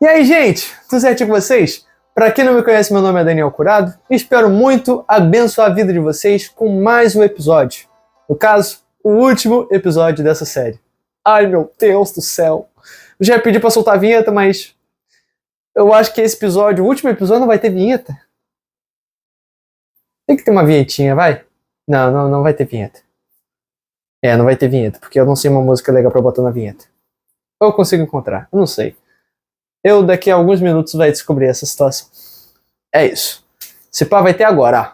E aí, gente, tudo certo com vocês? Para quem não me conhece, meu nome é Daniel Curado e espero muito abençoar a vida de vocês com mais um episódio. No caso, o último episódio dessa série. Ai, meu Deus do céu. Eu já pedi para soltar a vinheta, mas eu acho que esse episódio, o último episódio, não vai ter vinheta. Tem que ter uma vinhetinha, vai? Não vai ter vinheta. Não vai ter vinheta, porque eu não sei uma música legal pra botar na vinheta. Ou eu consigo encontrar, eu não sei. Eu daqui a alguns minutos vai descobrir essa situação. É isso. Se pá, vai ter agora.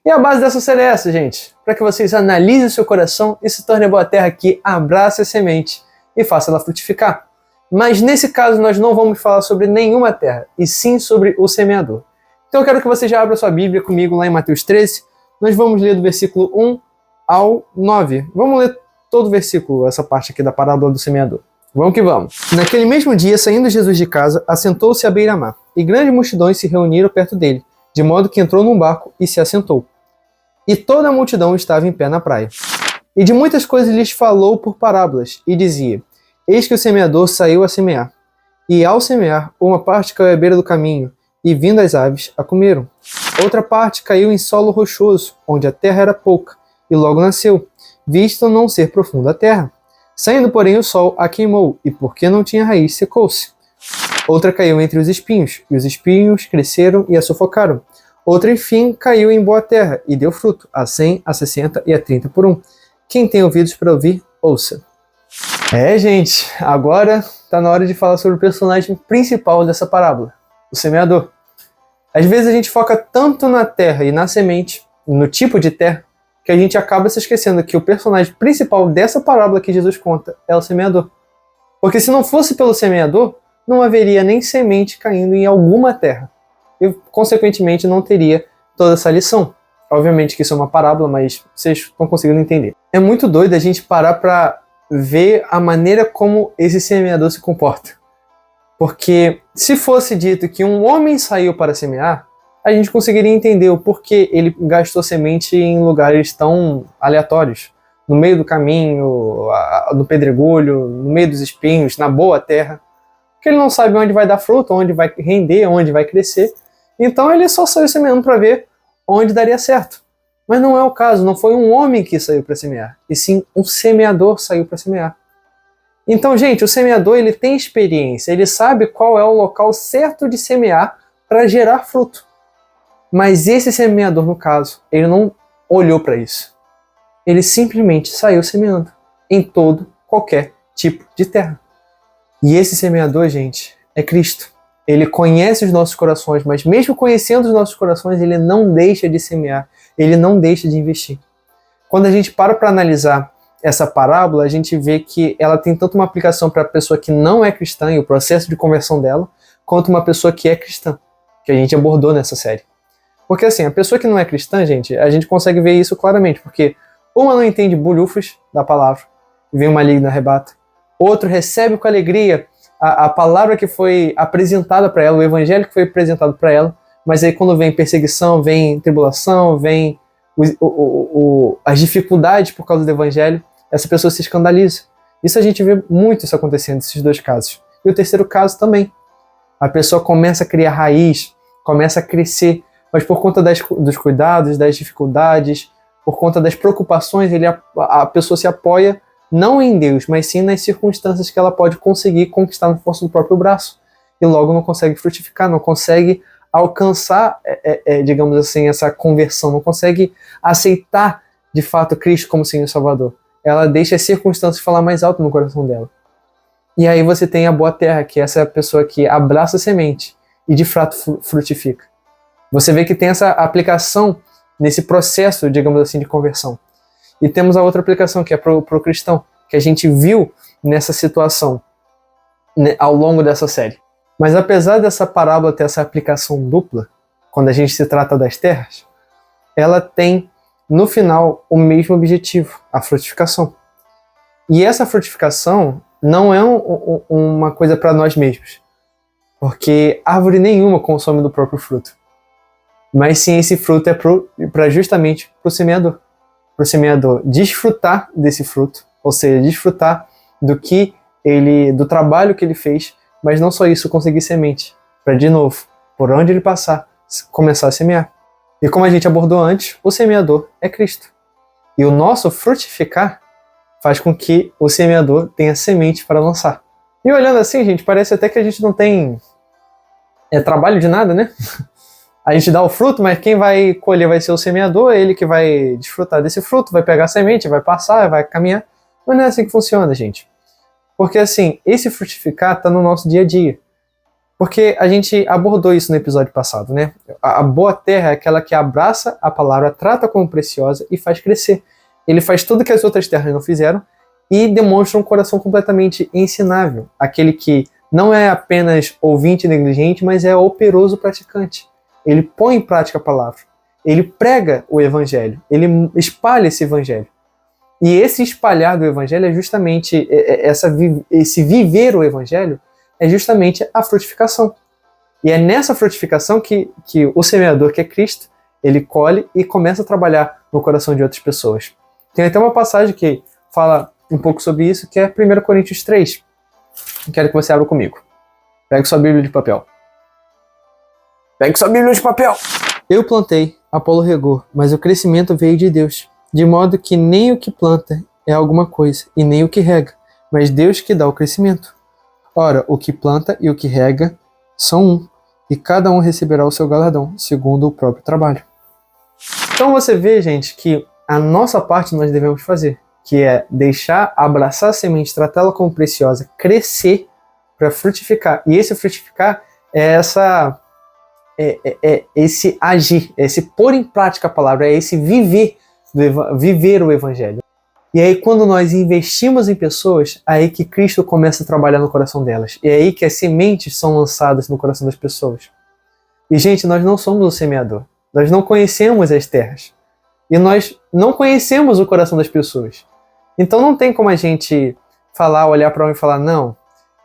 E a base dessa série é essa, gente. Para que vocês analisem o seu coração e se tornem a boa terra que abrace a semente e faça ela frutificar. Mas nesse caso nós não vamos falar sobre nenhuma terra, e sim sobre o semeador. Então eu quero que você já abra sua Bíblia comigo lá em Mateus 13. Nós vamos ler do versículo 1 ao 9. Vamos ler todo o versículo, essa parte aqui da parábola do semeador. Vamos que vamos. Naquele mesmo dia, saindo Jesus de casa, assentou-se à beira-mar, e grandes multidões se reuniram perto dele, de modo que entrou num barco e se assentou. E toda a multidão estava em pé na praia. E de muitas coisas lhes falou por parábolas, e dizia: Eis que o semeador saiu a semear. E ao semear, uma parte caiu à beira do caminho, e vindo as aves, a comeram. Outra parte caiu em solo rochoso, onde a terra era pouca, e logo nasceu, visto não ser profunda a terra. Saindo, porém, o sol a queimou, e porque não tinha raiz, secou-se. Outra caiu entre os espinhos, e os espinhos cresceram e a sufocaram. Outra, enfim, caiu em boa terra, e deu fruto, a 100, a 60 e a 30 por um. Quem tem ouvidos para ouvir, ouça. Gente, agora está na hora de falar sobre o personagem principal dessa parábola, o semeador. Às vezes a gente foca tanto na terra e na semente, no tipo de terra, que a gente acaba se esquecendo que o personagem principal dessa parábola que Jesus conta é o semeador. Porque se não fosse pelo semeador, não haveria nem semente caindo em alguma terra. E, consequentemente, não teria toda essa lição. Obviamente que isso é uma parábola, mas vocês estão conseguindo entender. É muito doido a gente parar para ver a maneira como esse semeador se comporta. Porque se fosse dito que um homem saiu para semear, a gente conseguiria entender o porquê ele gastou semente em lugares tão aleatórios. No meio do caminho, no pedregulho, no meio dos espinhos, na boa terra. Porque ele não sabe onde vai dar fruto, onde vai render, onde vai crescer. Então ele só saiu semeando para ver onde daria certo. Mas não é o caso, não foi um homem que saiu para semear, e sim um semeador saiu para semear. Então, gente, o semeador ele tem experiência, ele sabe qual é o local certo de semear para gerar fruto. Mas esse semeador, no caso, ele não olhou para isso. Ele simplesmente saiu semeando em todo, qualquer tipo de terra. E esse semeador, gente, é Cristo. Ele conhece os nossos corações, mas mesmo conhecendo os nossos corações, ele não deixa de semear, ele não deixa de investir. Quando a gente para analisar essa parábola, a gente vê que ela tem tanto uma aplicação para a pessoa que não é cristã e o processo de conversão dela, quanto uma pessoa que é cristã, que a gente abordou nessa série. Porque assim, a pessoa que não é cristã, gente, a gente consegue ver isso claramente, porque uma não entende bolhufas da palavra, e vem o maligno e arrebata. Outro recebe com alegria a palavra que foi apresentada para ela, o evangelho que foi apresentado para ela, mas aí quando vem perseguição, vem tribulação, vem as dificuldades por causa do evangelho, essa pessoa se escandaliza. Isso a gente vê muito isso acontecendo nesses dois casos. E o terceiro caso também. A pessoa começa a criar raiz, começa a crescer, mas por conta dos cuidados, das dificuldades, por conta das preocupações, a pessoa se apoia não em Deus, mas sim nas circunstâncias que ela pode conseguir conquistar na força do próprio braço. E logo não consegue frutificar, não consegue alcançar, digamos assim, essa conversão, não consegue aceitar de fato Cristo como Senhor e Salvador. Ela deixa as circunstâncias falar mais alto no coração dela. E aí você tem a boa terra, que é essa pessoa que abraça a semente e de fato frutifica. Você vê que tem essa aplicação nesse processo, digamos assim, de conversão. E temos a outra aplicação, que é para o cristão, que a gente viu nessa situação, né, ao longo dessa série. Mas apesar dessa parábola ter essa aplicação dupla, quando a gente se trata das terras, ela tem, no final, o mesmo objetivo, a frutificação. E essa frutificação não é uma coisa para nós mesmos, porque árvore nenhuma consome do próprio fruto. mas sim esse fruto é justamente para o semeador desfrutar desse fruto, ou seja, desfrutar do trabalho que ele fez, mas não só isso, conseguir semente, para de novo, por onde ele passar, começar a semear. E como a gente abordou antes, o semeador é Cristo. E o nosso frutificar faz com que o semeador tenha semente para lançar. E olhando assim, gente, parece até que a gente não tem trabalho de nada, né? A gente dá o fruto, mas quem vai colher vai ser o semeador, é ele que vai desfrutar desse fruto, vai pegar a semente, vai passar, vai caminhar. Mas não é assim que funciona, gente. Porque assim, esse frutificar está no nosso dia a dia. Porque a gente abordou isso no episódio passado, né? A boa terra é aquela que abraça a palavra, trata como preciosa e faz crescer. Ele faz tudo que as outras terras não fizeram e demonstra um coração completamente ensinável. Aquele que não é apenas ouvinte negligente, mas é operoso praticante. Ele põe em prática a palavra. Ele prega o evangelho. Ele espalha esse evangelho. E esse espalhar do evangelho é justamente esse viver o evangelho, é justamente a frutificação. E é nessa frutificação que o semeador, que é Cristo, ele colhe e começa a trabalhar no coração de outras pessoas. Tem até uma passagem que fala um pouco sobre isso, que é 1 Coríntios 3. Quero que você abra comigo. Pegue sua Bíblia de papel. Pegue sua Bíblia de papel! Eu plantei, Apolo regou, mas o crescimento veio de Deus. De modo que nem o que planta é alguma coisa, e nem o que rega, mas Deus que dá o crescimento. Ora, o que planta e o que rega são um, e cada um receberá o seu galardão, segundo o próprio trabalho. Então você vê, gente, que a nossa parte nós devemos fazer, que é abraçar a semente, tratá-la como preciosa, crescer para frutificar. E esse frutificar é esse agir, é esse pôr em prática a palavra, é esse viver o evangelho. E aí quando nós investimos em pessoas, é aí que Cristo começa a trabalhar no coração delas. E é aí que as sementes são lançadas no coração das pessoas. E gente, nós não somos o semeador. Nós não conhecemos as terras. E nós não conhecemos o coração das pessoas. Então não tem como a gente olhar para um e falar, não,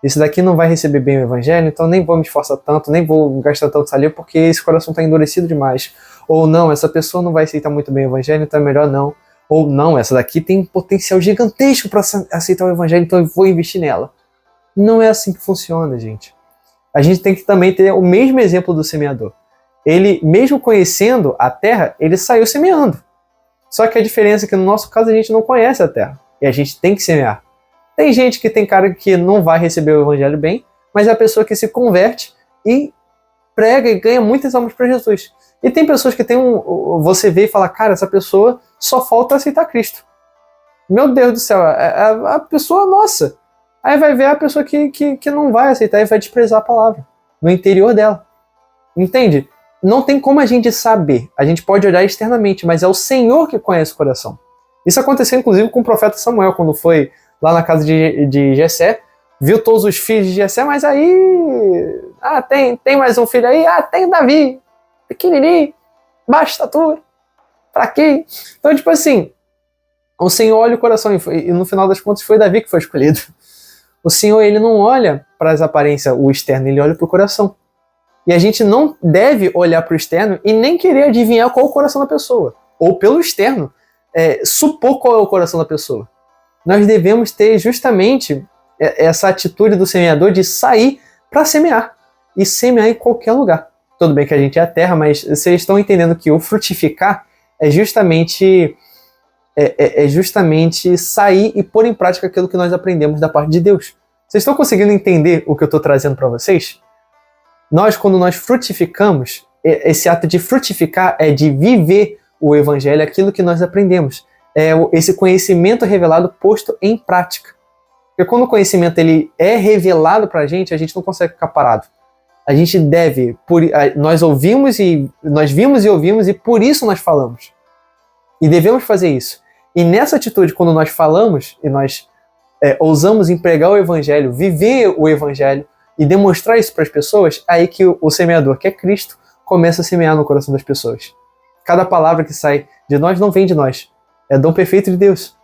esse daqui não vai receber bem o evangelho, então nem vou me esforçar tanto, nem vou gastar tanto saliva, porque esse coração está endurecido demais. Ou não, essa pessoa não vai aceitar muito bem o evangelho, então é melhor não. Ou não, essa daqui tem um potencial gigantesco para aceitar o evangelho, então eu vou investir nela. Não é assim que funciona, gente. A gente tem que também ter o mesmo exemplo do semeador. Ele, mesmo conhecendo a terra, ele saiu semeando. Só que a diferença é que no nosso caso a gente não conhece a terra. E a gente tem que semear. Tem gente que tem cara que não vai receber o evangelho bem, mas é a pessoa que se converte e prega e ganha muitas almas para Jesus. E tem pessoas que você vê e fala, cara, essa pessoa só falta aceitar Cristo. Meu Deus do céu, a pessoa nossa. Aí vai ver a pessoa que não vai aceitar e vai desprezar a palavra no interior dela. Entende? Não tem como a gente saber. A gente pode olhar externamente, mas é o Senhor que conhece o coração. Isso aconteceu inclusive com o profeta Samuel, quando foi lá na casa de Jessé, viu todos os filhos de Jessé, mas aí... tem mais um filho aí? Tem Davi, pequenininho, baixa estatura, fraquinho. Então, tipo assim, o Senhor olha o coração e no final das contas foi Davi que foi escolhido. O Senhor, ele não olha para as aparências, o externo, ele olha para o coração. E a gente não deve olhar para o externo e nem querer adivinhar qual é o coração da pessoa. Ou pelo externo, supor qual é o coração da pessoa. Nós devemos ter justamente essa atitude do semeador de sair para semear. E semear em qualquer lugar. Tudo bem que a gente é a terra, mas vocês estão entendendo que o frutificar é justamente sair e pôr em prática aquilo que nós aprendemos da parte de Deus. Vocês estão conseguindo entender o que eu estou trazendo para vocês? Quando nós frutificamos, esse ato de frutificar é de viver o evangelho, aquilo que nós aprendemos. É esse conhecimento revelado posto em prática. Porque quando o conhecimento ele é revelado para a gente não consegue ficar parado. A gente deve, nós vimos e ouvimos e por isso nós falamos. E devemos fazer isso. E nessa atitude, quando nós falamos e nós ousamos empregar o evangelho, viver o evangelho e demonstrar isso para as pessoas, aí que o semeador, que é Cristo, começa a semear no coração das pessoas. Cada palavra que sai de nós não vem de nós. É dom perfeito de Deus.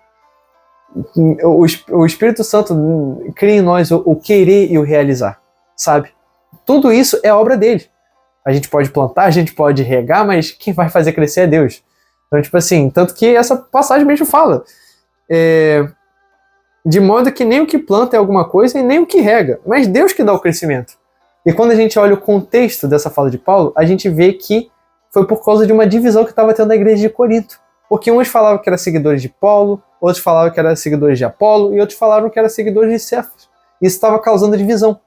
O Espírito Santo cria em nós o querer e o realizar, sabe? Tudo isso é obra dele. A gente pode plantar, a gente pode regar, mas quem vai fazer crescer é Deus. Então, tipo assim, tanto que essa passagem mesmo fala. De modo que nem o que planta é alguma coisa e nem o que rega, mas Deus que dá o crescimento. E quando a gente olha o contexto dessa fala de Paulo, a gente vê que foi por causa de uma divisão que estava tendo na igreja de Corinto. Porque uns falavam que eram seguidores de Paulo, outros falavam que eram seguidores de Apolo, e outros falavam que eram seguidores de Cefas. Isso estava causando divisão.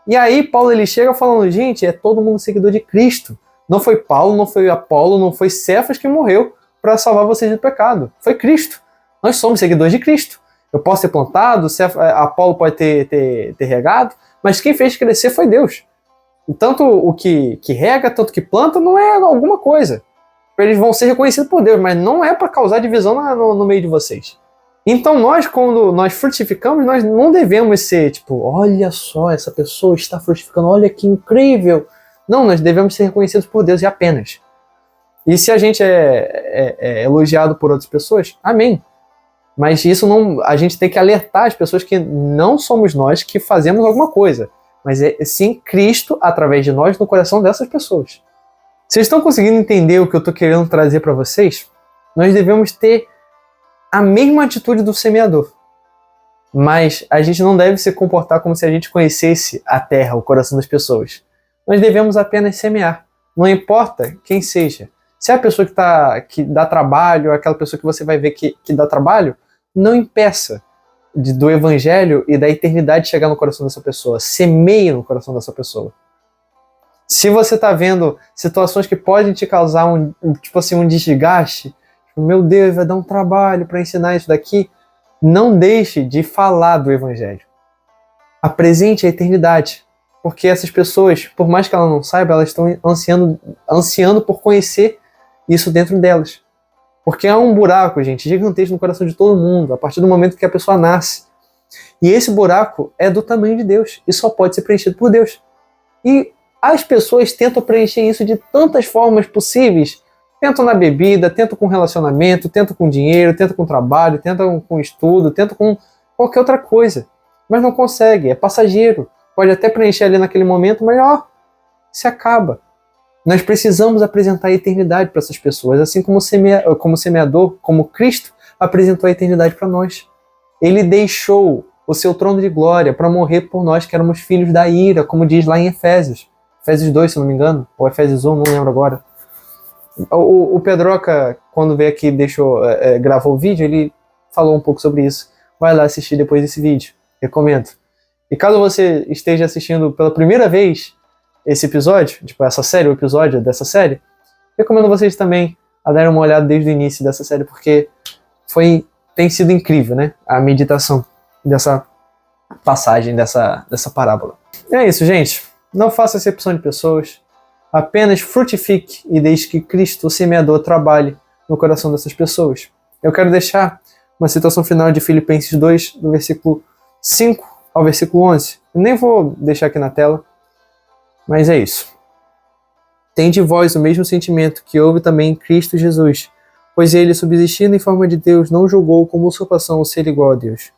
E aí Paulo ele chega falando, gente, é todo mundo seguidor de Cristo. Não foi Paulo, não foi Apolo, não foi Cefas que morreu para salvar vocês do pecado. Foi Cristo. Nós somos seguidores de Cristo. Eu posso ter plantado, Apolo pode ter regado, mas quem fez crescer foi Deus. E tanto o que rega, tanto que planta, não é alguma coisa. Eles vão ser reconhecidos por Deus, mas não é para causar divisão no meio de vocês. Então nós, quando nós frutificamos, nós não devemos ser tipo, olha só, essa pessoa está frutificando, olha que incrível. Não, nós devemos ser reconhecidos por Deus e apenas. E se a gente é elogiado por outras pessoas, amém. Mas isso não, a gente tem que alertar as pessoas que não somos nós que fazemos alguma coisa, mas é sim Cristo através de nós no coração dessas pessoas. Vocês estão conseguindo entender o que eu estou querendo trazer para vocês? Nós devemos ter a mesma atitude do semeador, mas a gente não deve se comportar como se a gente conhecesse a terra, o coração das pessoas. Nós devemos apenas semear, não importa quem seja. Se é a pessoa que dá trabalho, aquela pessoa que você vai ver que dá trabalho, não impeça do evangelho e da eternidade chegar no coração dessa pessoa. Semeie no coração dessa pessoa. Se você está vendo situações que podem te causar um desgaste, meu Deus, vai dar um trabalho para ensinar isso daqui, não deixe de falar do evangelho. Apresente a eternidade. Porque essas pessoas, por mais que elas não saibam, elas estão ansiando por conhecer isso dentro delas. Porque há um buraco, gente, gigantesco no coração de todo mundo, a partir do momento que a pessoa nasce. E esse buraco é do tamanho de Deus, e só pode ser preenchido por Deus. E as pessoas tentam preencher isso de tantas formas possíveis. Tentam na bebida, tentam com relacionamento, tentam com dinheiro, tentam com trabalho, tentam com estudo, tentam com qualquer outra coisa. Mas não consegue, é passageiro. Pode até preencher ali naquele momento, mas se acaba. Nós precisamos apresentar a eternidade para essas pessoas, assim como o semeador, como Cristo apresentou a eternidade para nós. Ele deixou o seu trono de glória para morrer por nós que éramos filhos da ira, como diz lá em Efésios. Efésios 2, se não me engano, ou Efésios 1, não lembro agora. O Pedroca, quando veio aqui e gravou o vídeo, ele falou um pouco sobre isso. Vai lá assistir depois desse vídeo, recomendo. E caso você esteja assistindo pela primeira vez esse episódio, tipo essa série, o episódio dessa série, recomendo vocês também a darem uma olhada desde o início dessa série, porque tem sido incrível, né? A meditação dessa passagem, dessa parábola. É isso, gente. Não faça acepção de pessoas. Apenas frutifique e deixe que Cristo, o semeador, trabalhe no coração dessas pessoas. Eu quero deixar uma citação final de Filipenses 2, do versículo 5 ao versículo 11. Eu nem vou deixar aqui na tela, mas é isso. Tende vós o mesmo sentimento que houve também em Cristo Jesus, pois ele, subsistindo em forma de Deus, não julgou como usurpação o ser igual a Deus.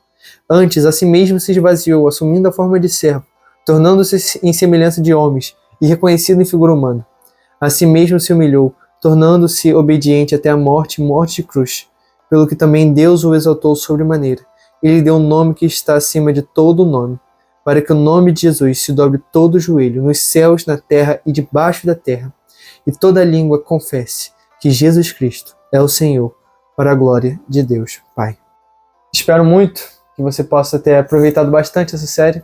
Antes, a si mesmo se esvaziou, assumindo a forma de servo, tornando-se em semelhança de homens, e reconhecido em figura humana. A si mesmo se humilhou, tornando-se obediente até a morte de cruz, pelo que também Deus o exaltou sobremaneira. Ele deu um nome que está acima de todo nome, para que o nome de Jesus se dobre todo o joelho, nos céus, na terra e debaixo da terra, e toda língua confesse que Jesus Cristo é o Senhor, para a glória de Deus Pai. Espero muito que você possa ter aproveitado bastante essa série.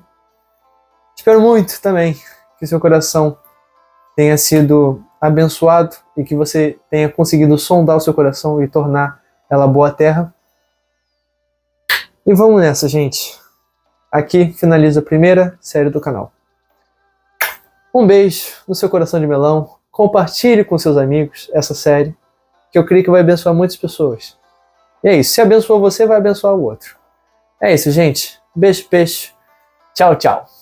Espero muito também que seu coração tenha sido abençoado e que você tenha conseguido sondar o seu coração e tornar ela boa terra. E vamos nessa, gente. Aqui finaliza a primeira série do canal. Um beijo no seu coração de melão. Compartilhe com seus amigos essa série, que eu creio que vai abençoar muitas pessoas. E é isso. Se abençoou você, vai abençoar o outro. É isso, gente. Beijo, peixe. Tchau, tchau.